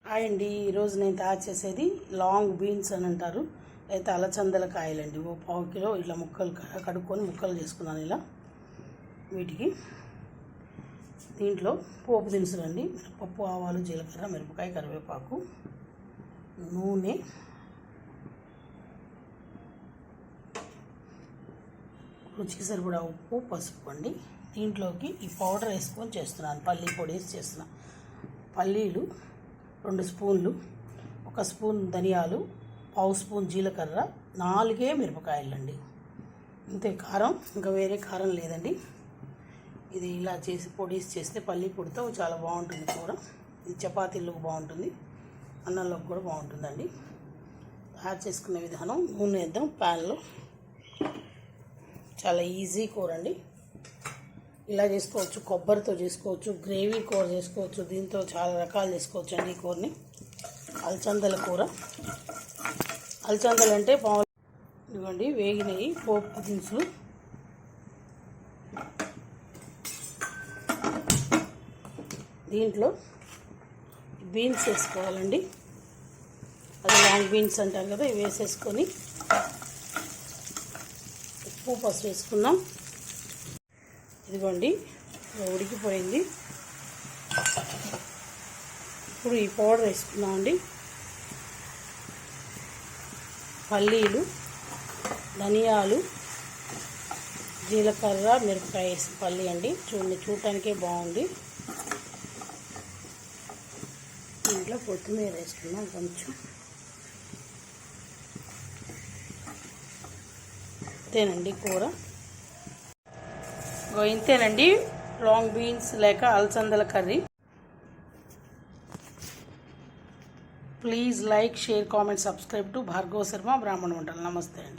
Hi అండి. ఈరోజు నేను తయారు చేసేది లాంగ్ బీన్స్ అని అంటారు, అయితే అలచందల కాయలండి. ఓ పావు కిలో ఇట్లా ముక్కలు కడుక్కొని ముక్కలు చేసుకున్నాను ఇలా. వీటికి దీంట్లో పోపు దినుసులు అండి, పప్పు, ఆవాలు, జీలకర్ర, మిరపకాయ, కరివేపాకు, నూనె, రుచికి సరిపడా ఉప్పు, పసుపు అండి. దీంట్లోకి ఈ పౌడర్ వేసుకొని చేస్తున్నాను, పల్లీ పొడి వేసి చేస్తున్నాను. పల్లీలు 2 స్పూన్లు, 1 స్పూన్ ధనియాలు, పావు స్పూన్ జీలకర్ర, 4 మిరపకాయలండి. ఇంతే కారం, ఇంకా వేరే కారం లేదండి. ఇది ఇలా చేసి పొడిసి చేస్తే పల్లీ పొడితో చాలా బాగుంటుంది కూర. ఇది చపాతీలకు బాగుంటుంది, అన్నంలోకి కూడా బాగుంటుందండి. తయారు చేసుకునే విధానం: నూనె వేద్దాం ప్యాన్లో. చాలా ఈజీ కూర అండి. ఇలా చేసుకోవచ్చు, కొబ్బరితో చేసుకోవచ్చు, గ్రేవీ కూర చేసుకోవచ్చు, దీంతో చాలా రకాలు చేసుకోవచ్చు అండి ఈ కూరని. అలచందల కూర. అలచందలు అంటే ఇదిగోండి వేగినవి పోపు దినుసులు. దీంట్లో బీన్స్ వేసుకోవాలండి, అది లాంగ్ బీన్స్ అంటారు కదా, ఇవి వేసేసుకొని ఉప్పు, పసుపు వేసుకున్నాం. ఇదిగోండి ఉడికిపోయింది. ఇప్పుడు ఈ పౌడర్ వేసుకున్నామండి. పల్లీలు, ధనియాలు, జీలకర్ర, మిరపకాయ వేసి పల్లి అండి. చూడటానికే బాగుంది. దీంట్లో కొత్తిమీర వేసుకున్నాం కొంచెం. అంతేనండి కూర. ఇంతేనండి లాంగ్ బీన్స్ లేక అలచందల curry. Please like, share, comment, subscribe to Bhargava Sharma బ్రాహ్మణ వంటలు. నమస్తే అండి.